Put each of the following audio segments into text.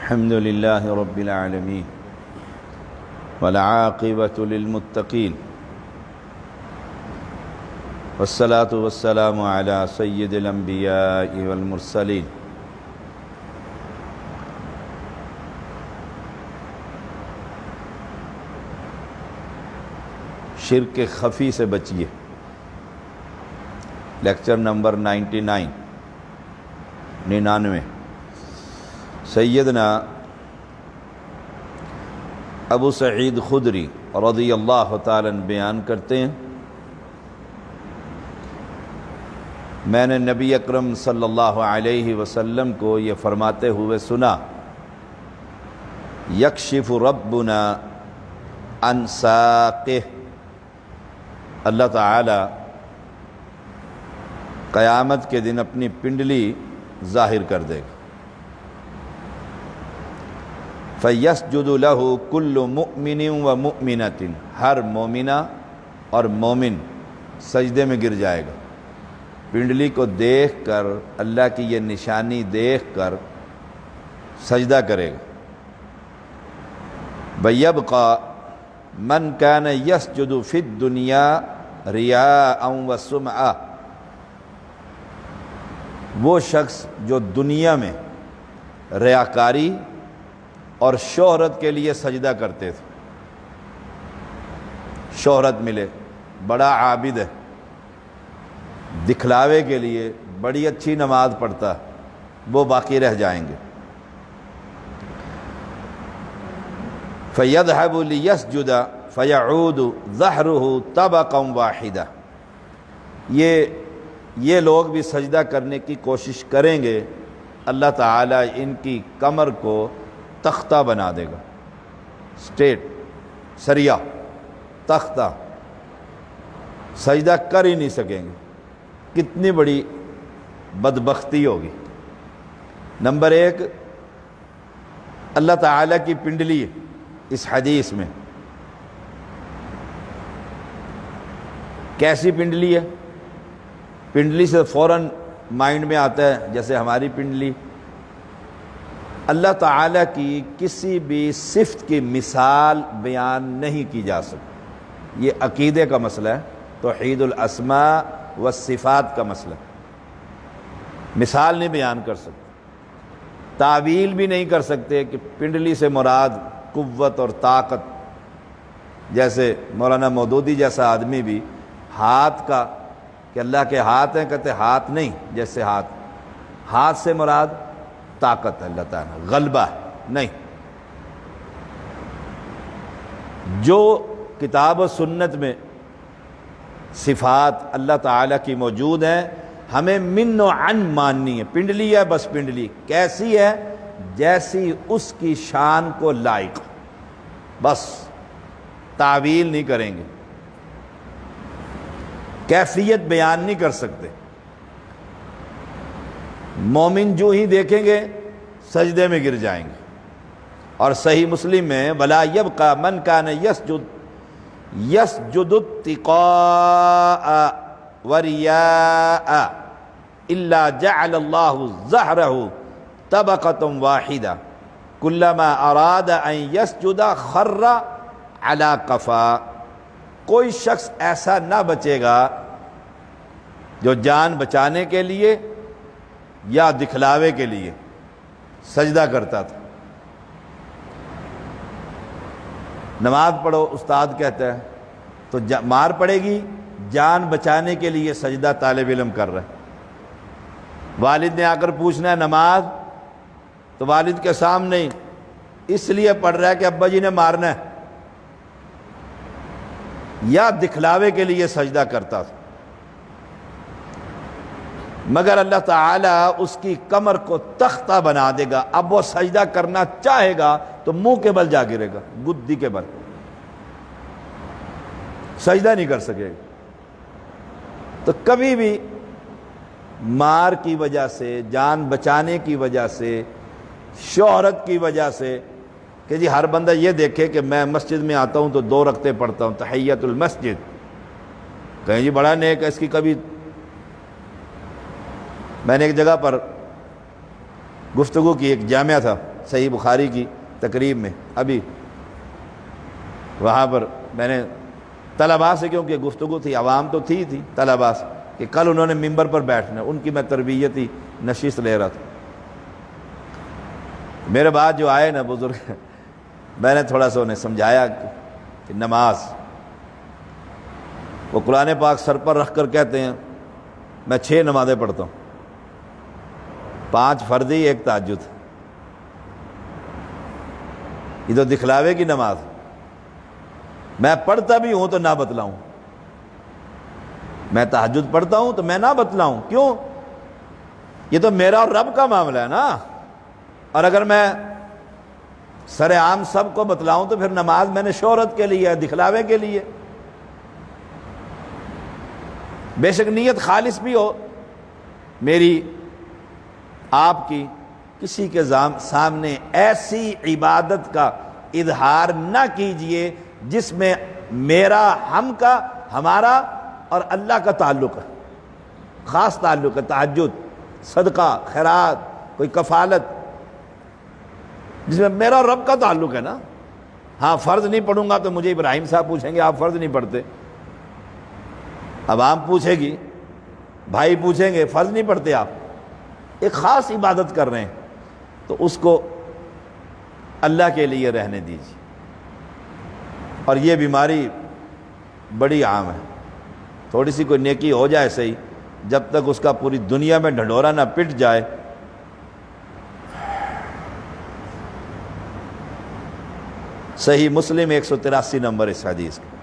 الحمد لله رب العالمين والعاقبة للمتقين والصلاة والسلام على سيد الأنبياء والمرسلين شرک خفی سے بچیے۔ لیکچر نمبر 99 سیدنا ابو سعید خدری رضی اللہ تعالیٰ عنہ بیان کرتے ہیں، میں نے نبی اکرم صلی اللہ علیہ وسلم کو یہ فرماتے ہوئے سنا، یکشف ربنا عن ساقہ، اللہ تعالی قیامت کے دن اپنی پنڈلی ظاہر کر دے گا، فَيَسْجُدُ لَهُ كُلُّ مُؤْمِنٍ وَمُؤْمِنَةٍ، ہر مومنہ اور مومن سجدے میں گر جائے گا، پنڈلی کو دیکھ کر، اللہ کی یہ نشانی دیکھ کر سجدہ کرے گا۔ وَيَبْقَى مَنْ كَانَ يَسْجُدُ فِي الدُّنْيَا رِيَاءً وَسُمْعَةً، وہ شخص جو دنیا میں ریاکاری اور شہرت کے لیے سجدہ کرتے تھے، شہرت ملے، بڑا عابد ہے، دکھلاوے کے لیے بڑی اچھی نماز پڑھتا، وہ باقی رہ جائیں گے۔ فَيَذْهَبُ لِيَسْجُدَ فَيَعُودُ ظَهْرُهُ طَبَقًا وَاحِدًا، یہ لوگ بھی سجدہ کرنے کی کوشش کریں گے، اللہ تعالیٰ ان کی کمر کو تختہ بنا دے گا، سٹیٹ سریا تختہ، سجدہ کر ہی نہیں سکیں گے۔ کتنی بڑی بدبختی ہوگی۔ نمبر 1، اللہ تعالیٰ کی پنڈلی اس حدیث میں کیسی پنڈلی ہے؟ پنڈلی سے فوراً مائنڈ میں آتا ہے جیسے ہماری پنڈلی، اللہ تعالیٰ کی کسی بھی صفت کی مثال بیان نہیں کی جا سکتی، یہ عقیدے کا مسئلہ ہے، توحید الاسماء والصفات کا مسئلہ ہے، مثال نہیں بیان کر سکتے، تعویل بھی نہیں کر سکتے کہ پنڈلی سے مراد قوت اور طاقت، جیسے مولانا مودودی جیسا آدمی بھی ہاتھ کا کہ اللہ کے ہاتھ ہیں، کہتے ہاتھ نہیں، جیسے ہاتھ سے مراد طاقت ہے، اللہ تعالیٰ غلبہ ہے، نہیں، جو کتاب و سنت میں صفات اللہ تعالیٰ کی موجود ہیں ہمیں من و عن ماننی ہے۔ پنڈلی ہے، بس پنڈلی کیسی ہے؟ جیسی اس کی شان کو لائق، بس تعویل نہیں کریں گے، کیفیت بیان نہیں کر سکتے۔ مومن جو ہی دیکھیں گے سجدے میں گر جائیں گے۔ اور صحیح مسلم میں وَلَا يَبْقَى مَنْ كَانَ يَسْجُدُ اتِّقَاءَ وَرِيَاءَ إِلَّا جَعَلَ اللَّهُ ظَهْرَهُ طَبَقَةً وَاحِدَةً كُلَّمَا أَرَادَ أَنْ يَسْجُدَ خَرَّ عَلَى قَفَا، کوئی شخص ایسا نہ بچے گا جو جان بچانے کے لیے یا دکھلاوے کے لیے سجدہ کرتا تھا۔ نماز پڑھو استاد کہتا ہے تو مار پڑے گی، جان بچانے کے لیے سجدہ طالب علم کر رہا ہے۔ والد نے آ کر پوچھنا ہے نماز، تو والد کے سامنے اس لیے پڑھ رہا ہے کہ ابا جی نے مارنا ہے، یا دکھلاوے کے لیے سجدہ کرتا تھا، مگر اللہ تعالیٰ اس کی کمر کو تختہ بنا دے گا، اب وہ سجدہ کرنا چاہے گا تو منہ کے بل جا گرے گا، گدی کے بل، سجدہ نہیں کر سکے گا۔ تو کبھی بھی مار کی وجہ سے، جان بچانے کی وجہ سے، شہرت کی وجہ سے کہ جی ہر بندہ یہ دیکھے کہ میں مسجد میں آتا ہوں تو 2 رکعتیں پڑھتا ہوں، تحیۃ المسجد، کہیں جی بڑا نیک ہے، اس کی کبھی میں نے ایک جگہ پر گفتگو کی، ایک جامعہ تھا صحیح بخاری کی تقریب میں ابھی وہاں پر میں نے طلباء سے، کیونکہ گفتگو تھی، عوام تو تھی طلباء سے، کہ کل انہوں نے ممبر پر بیٹھنا، ان کی میں تربیتی نشست لے رہا تھا۔ میرے بعد جو آئے نا بزرگ، میں نے تھوڑا سا انہیں سمجھایا کہ نماز، وہ قرآن پاک سر پر رکھ کر کہتے ہیں میں 6 نمازیں پڑھتا ہوں، 5 فرضی 1 تہجد۔ یہ تو دکھلاوے کی نماز، میں پڑھتا بھی ہوں تو نہ بتلاؤں، میں تہجد پڑھتا ہوں تو میں نہ بتلاؤں، کیوں؟ یہ تو میرا اور رب کا معاملہ ہے نا، اور اگر میں سر عام سب کو بتلاؤں تو پھر نماز میں نے شہرت کے لیے، دکھلاوے کے لیے۔ بے شک نیت خالص بھی ہو میری آپ کی، کسی کے سامنے ایسی عبادت کا اظہار نہ کیجئے جس میں میرا، ہم کا، ہمارا اور اللہ کا تعلق ہے، خاص تعلق ہے، تہجد، صدقہ، خیرات، کوئی کفالت، جس میں میرا رب کا تعلق ہے نا۔ ہاں فرض نہیں پڑھوں گا تو مجھے ابراہیم صاحب پوچھیں گے آپ فرض نہیں پڑھتے، عوام پوچھے گی، بھائی پوچھیں گے فرض نہیں پڑھتے آپ، ایک خاص عبادت کر رہے ہیں تو اس کو اللہ کے لیے رہنے دیجیے۔ اور یہ بیماری بڑی عام ہے، تھوڑی سی کوئی نیکی ہو جائے صحیح، جب تک اس کا پوری دنیا میں ڈھنڈورا نہ پٹ جائے۔ صحیح مسلم 183 نمبر اس حدیث کا۔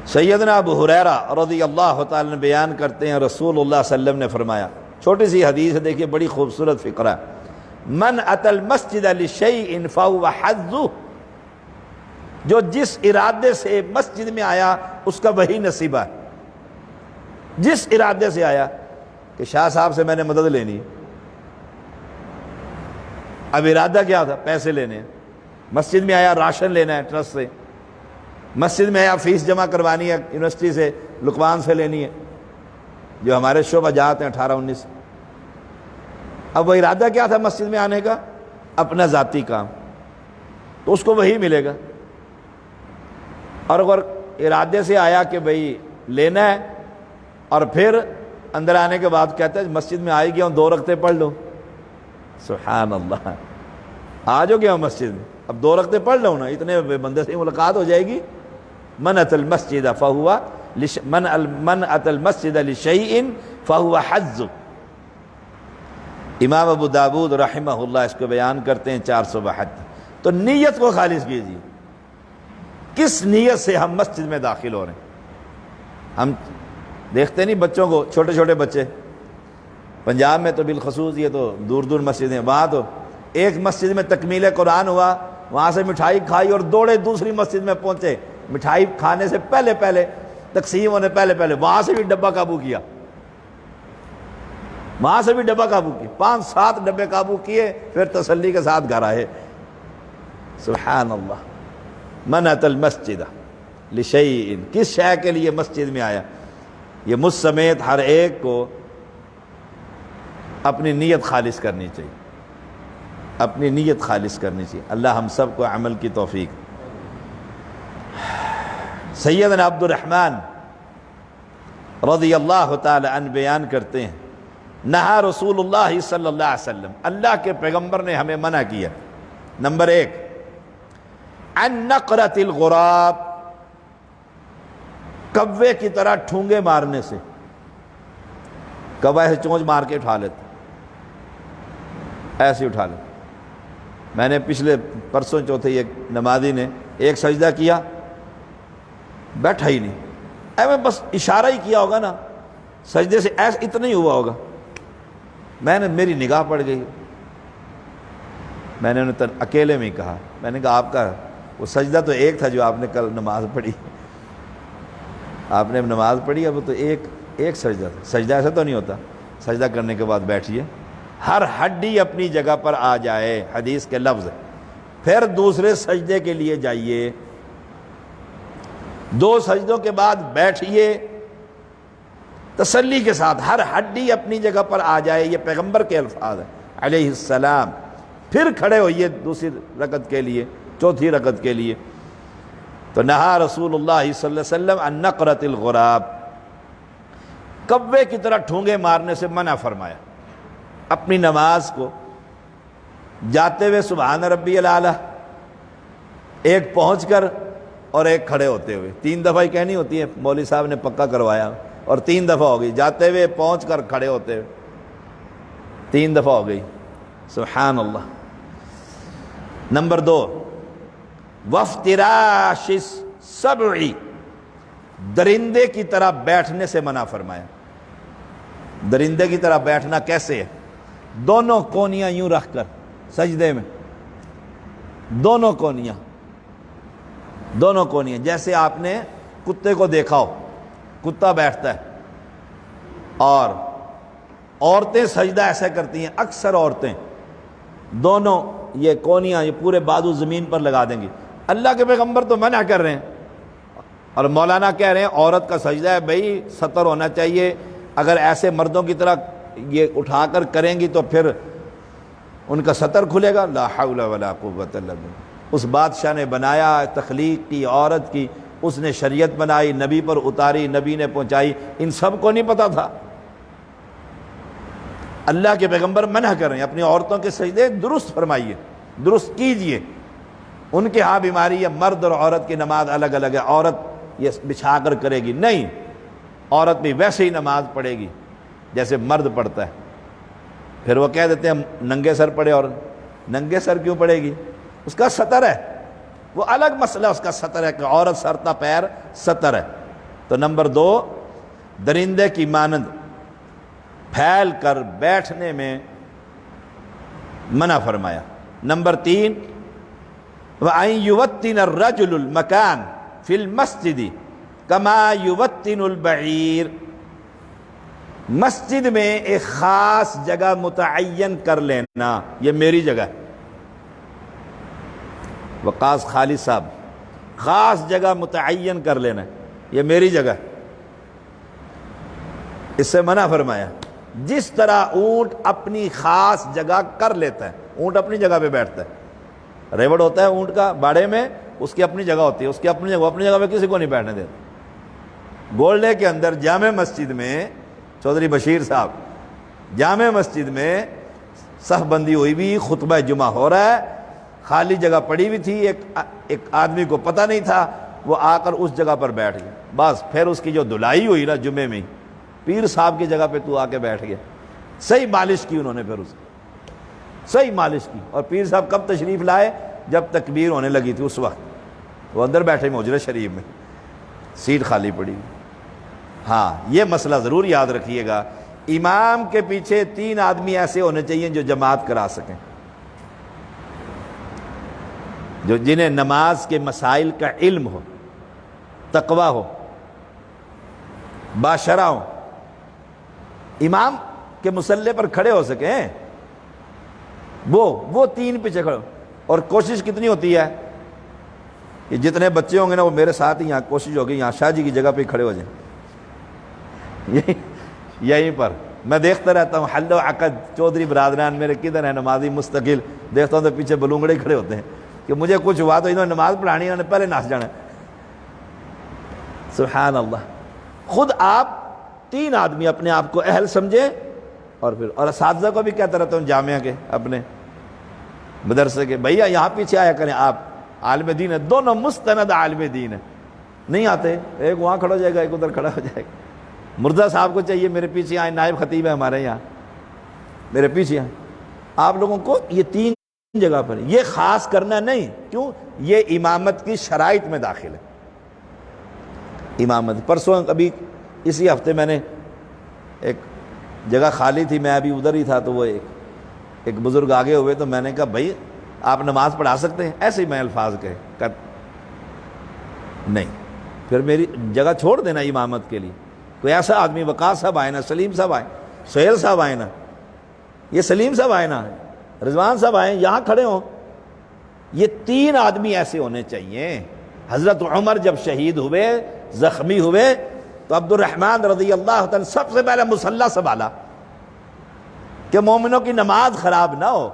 سیدنا ابو ہریرہ رضی اللہ تعالی عنہ بیان کرتے ہیں رسول اللہ صلی اللہ علیہ وسلم نے فرمایا، چھوٹی سی حدیث ہے، دیکھیے بڑی خوبصورت فقرہ، من اتى المسجد لشیء فهو حظہ، جو جس ارادے سے مسجد میں آیا اس کا وہی نصیبہ ہے۔ جس ارادے سے آیا کہ شاہ صاحب سے میں نے مدد لینی، اب ارادہ کیا تھا؟ پیسے لینے ہیں، مسجد میں آیا راشن لینا ہے ٹرسٹ سے، مسجد میں آیا فیس جمع کروانی ہے یونیورسٹی سے، لقمان سے لینی ہے، جو ہمارے شعبہ جات ہیں 18-19۔ اب وہ ارادہ کیا تھا مسجد میں آنے کا؟ اپنا ذاتی کام، تو اس کو وہی ملے گا۔ اور اگر ارادے سے آیا کہ بھئی لینا ہے، اور پھر اندر آنے کے بعد کہتا ہے مسجد میں آئی گیا ہوں 2 رکعتیں پڑھ لوں، سبحان اللہ، آ جو گیا ہوں مسجد میں، اب 2 رکعتیں پڑھ لوں نا، اتنے بندے سے ملاقات ہو جائے گی۔ من اتى المسجد فهو من اتى المسجد لشيء فهو حظ۔ امام ابو داود رحمہ اللہ اس کو بیان کرتے ہیں 472۔ تو نیت کو خالص کیجیے، کس نیت سے ہم مسجد میں داخل ہو رہے ہیں۔ ہم دیکھتے نہیں بچوں کو، چھوٹے چھوٹے بچے، پنجاب میں تو بالخصوص، یہ تو دور دور مسجدیں، وہاں تو ایک مسجد میں تکمیل قرآن ہوا، وہاں سے مٹھائی کھائی اور دوڑے دوسری مسجد میں پہنچے، مٹھائی کھانے سے پہلے تقسیم ہونے پہلے وہاں سے بھی ڈبہ قابو کیا، وہاں سے بھی ڈبہ قابو کیا، 5-7 ڈبے قابو کیے، پھر تسلی کے ساتھ گھر آئے۔ سبحان اللہ۔ من اتى المسجد لشیء، کس شے کے لیے مسجد میں آیا؟ یہ مجھ سمیت ہر ایک کو اپنی نیت خالص کرنی چاہیے، اپنی نیت خالص کرنی چاہیے۔ اللہ ہم سب کو عمل کی توفیق۔ سیدنا عبد الرحمن رضی اللہ تعالی عنہ بیان کرتے ہیں، نہا رسول اللہ صلی اللہ علیہ وسلم، اللہ کے پیغمبر نے ہمیں منع کیا، نمبر 1 عن نقرۃ الغراب، کوے کی طرح ٹھونگے مارنے سے۔ کوہ ایسے چونچ مار کے اٹھا لیتے، ایسے اٹھا لیتے۔ میں نے پچھلے پرسوں چوتھے ایک نمازی نے ایک سجدہ کیا، بیٹھا ہی نہیں، میں بس اشارہ ہی کیا ہوگا نا، سجدے سے ایسا اتنا ہی ہوا ہوگا، میری نگاہ پڑ گئی، میں نے انہیں اکیلے میں ہی کہا، میں نے کہا آپ کا وہ سجدہ تو ایک تھا جو آپ نے کل نماز پڑھی، آپ نے نماز پڑھی، اب تو ایک سجدہ تھا، سجدہ ایسا تو نہیں ہوتا، سجدہ کرنے کے بعد بیٹھیے، ہر ہڈی اپنی جگہ پر آ جائے، حدیث کے لفظ، پھر دوسرے سجدے کے لیے جائیے، 2 سجدوں کے بعد بیٹھیے تسلی کے ساتھ، ہر ہڈی اپنی جگہ پر آ جائے، یہ پیغمبر کے الفاظ ہیں علیہ السلام۔ پھر کھڑے ہوئیے دوسری رکعت کے لیے، چوتھی رکعت کے لیے۔ تو نہا رسول اللہ صلی اللہ علیہ وسلم عن نقرۃ الغراب، کوے کی طرح ٹھونگے مارنے سے منع فرمایا۔ اپنی نماز کو جاتے ہوئے سبحان ربی الاعلیٰ، ایک پہنچ کر اور ایک کھڑے ہوتے ہوئے، 3 دفعہ ہی کہنی ہوتی ہے، مولوی صاحب نے پکا کروایا، اور 3 دفعہ ہو گئی، جاتے ہوئے، پہنچ کر، کھڑے ہوتے ہوئے، 3 دفعہ ہو گئی۔ سبحان اللہ۔ نمبر 2، وَافْتِرَاشِ السَّبْعِ، درندے کی طرح بیٹھنے سے منع فرمایا۔ درندے کی طرح بیٹھنا کیسے ہے؟ دونوں کونیاں یوں رکھ کر سجدے میں، دونوں کونیاں جیسے آپ نے کتے کو دیکھا ہو، کتا بیٹھتا ہے، اور عورتیں سجدہ ایسے کرتی ہیں، اکثر عورتیں دونوں یہ کونیاں یہ پورے بازو زمین پر لگا دیں گی۔ اللہ کے پیغمبر تو منع کر رہے ہیں، اور مولانا کہہ رہے ہیں عورت کا سجدہ ہے بھائی ستر ہونا چاہیے، اگر ایسے مردوں کی طرح یہ اٹھا کر کریں گی تو پھر ان کا ستر کھلے گا۔ لا حول ولا قوت الا باللہ۔ اس بادشاہ نے بنایا، تخلیق کی، عورت کی، اس نے شریعت بنائی، نبی پر اتاری، نبی نے پہنچائی، ان سب کو نہیں پتہ تھا۔ اللہ کے پیغمبر منع کر رہے ہیں، اپنی عورتوں کے سجدے درست فرمائیے، درست کیجئے۔ ان کے ہاں بیماری ہے، مرد اور عورت کی نماز الگ الگ ہے، عورت یہ بچھا کر کرے گی، نہیں، عورت بھی ویسے ہی نماز پڑھے گی جیسے مرد پڑھتا ہے۔ پھر وہ کہہ دیتے ہیں ننگے سر پڑھے، اور ننگے سر کیوں پڑھے گی؟ اس کا ستر ہے، وہ الگ مسئلہ، اس کا ستر ہے کہ عورت سرتا پیر ستر ہے۔ تو نمبر 2، درندے کی مانند پھیل کر بیٹھنے میں منع فرمایا۔ نمبر 3، وَأَن يُوَتِّنَ الرَّجُلُ الْمَكَانَ فِي الْمَسْجِدِ كَمَا يُوَتِّنُ الْبَعِيرُ، مسجد میں ایک خاص جگہ متعین کر لینا، یہ میری جگہ ہے۔ وقاص خالد صاحب، خاص جگہ متعین کر لینا، یہ میری جگہ ہے، اس سے منع فرمایا۔ جس طرح اونٹ اپنی خاص جگہ کر لیتا ہے، اونٹ اپنی جگہ پہ بیٹھتا ہے، ریوڑ ہوتا ہے اونٹ کا باڑے میں، اس کی اپنی جگہ ہوتی ہے، اس کی اپنی جگہ، اپنی جگہ پہ کسی کو نہیں بیٹھنے دیتا۔ گولڈے کے اندر جامع مسجد میں، چودھری بشیر صاحب، جامع مسجد میں صف بندی ہوئی بھی، خطبہ جمعہ ہو رہا ہے، خالی جگہ پڑی ہوئی تھی، ایک آدمی کو پتہ نہیں تھا، وہ آ کر اس جگہ پر بیٹھ گیا، بس پھر اس کی جو دھلائی ہوئی نا جمعے میں، پیر صاحب کی جگہ پہ تو آ کے بیٹھ گیا، صحیح مالش کی انہوں نے، پھر اس صحیح مالش کی۔ اور پیر صاحب کب تشریف لائے؟ جب تکبیر ہونے لگی تھی، اس وقت وہ اندر بیٹھے حجرہ شریف میں، سیٹ خالی پڑی ہوئی۔ ہاں، یہ مسئلہ ضرور یاد رکھیے گا، امام کے پیچھے 3 آدمی ایسے ہونے چاہیے جو جماعت کرا سکیں، جو جنہیں نماز کے مسائل کا علم ہو، تقوی ہو، باشرہ ہو، امام کے مصلی پر کھڑے ہو سکیں، وہ 3 پیچھے کھڑے۔ اور کوشش کتنی ہوتی ہے کہ جتنے بچے ہوں گے نا وہ میرے ساتھ ہی، یہاں کوشش ہوگی یہاں شاہ جی کی جگہ پہ کھڑے ہو جائیں، یہیں پر میں دیکھتا رہتا ہوں، حل و عقد چودھری برادران میرے کدھر ہیں نمازی مستقل، دیکھتا ہوں تو پیچھے بلونگڑے کھڑے ہوتے ہیں کہ مجھے کچھ ہوا تو انہوں نے نماز پڑھانی، انہوں نے پہلے ناچ جانا۔ سبحان اللہ۔ خود آپ 3 آدمی اپنے آپ کو اہل سمجھے، اور پھر اور اساتذہ کو بھی کہتا رہتا ہوں جامعہ کے، اپنے مدرسے کے، بھیا یہاں پیچھے آیا کریں، آپ عالم دین ہے، دونوں مستند عالم دین ہے، نہیں آتے، ایک وہاں کھڑا ہو جائے گا، ایک ادھر کھڑا ہو جائے گا۔ مرزا صاحب کو چاہیے میرے پیچھے آئیں، نائب خطیب ہے ہمارے یہاں، میرے پیچھے آئیں۔ آپ لوگوں کو یہ 3 جگہ پر یہ خاص کرنا نہیں، کیوں؟ یہ امامت کی شرائط میں داخل ہے۔ امامت پرسوں ابھی اسی ہفتے میں نے ایک جگہ خالی تھی، میں ابھی ادھر ہی تھا، تو وہ ایک بزرگ آگے ہوئے، تو میں نے کہا بھائی آپ نماز پڑھا سکتے ہیں؟ ایسے ہی میں الفاظ کہے نہیں، پھر میری جگہ چھوڑ دینا امامت کے لیے۔ کوئی ایسا آدمی، وقاص صاحب آئے نا، سلیم صاحب آئے، سہیل صاحب آئے نا، یہ سلیم صاحب آئے نا، رضوان صاحب آئے، یہاں کھڑے ہوں۔ یہ 3 آدمی ایسے ہونے چاہیے۔ حضرت عمر جب شہید ہوئے، زخمی ہوئے، تو عبد الرحمن رضی اللہ تعالیٰ سب سے پہلے مصلی سنبھالا کہ مومنوں کی نماز خراب نہ ہو۔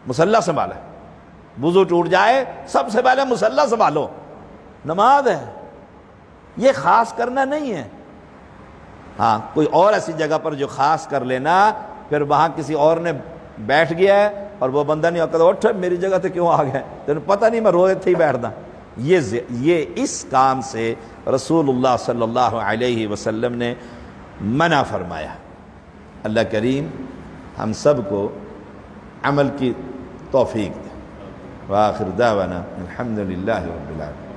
مصلی سنبھالا، وضو ٹوٹ جائے سب سے پہلے مصلی سنبھالو، نماز ہے، یہ خاص کرنا نہیں ہے۔ ہاں کوئی اور ایسی جگہ پر جو خاص کر لینا، پھر وہاں کسی اور نے بیٹھ گیا ہے اور وہ بندہ نہیں ہوتا، اٹھ میری جگہ تے کیوں آ گیا، تینوں پتہ نہیں میں روز اتنے ہی بیٹھدا۔ یہ اس کام سے رسول اللہ صلی اللہ علیہ وسلم نے منع فرمایا۔ اللہ کریم ہم سب کو عمل کی توفیق دے۔ وآخر دعوانا الحمد للہ رب العالمین۔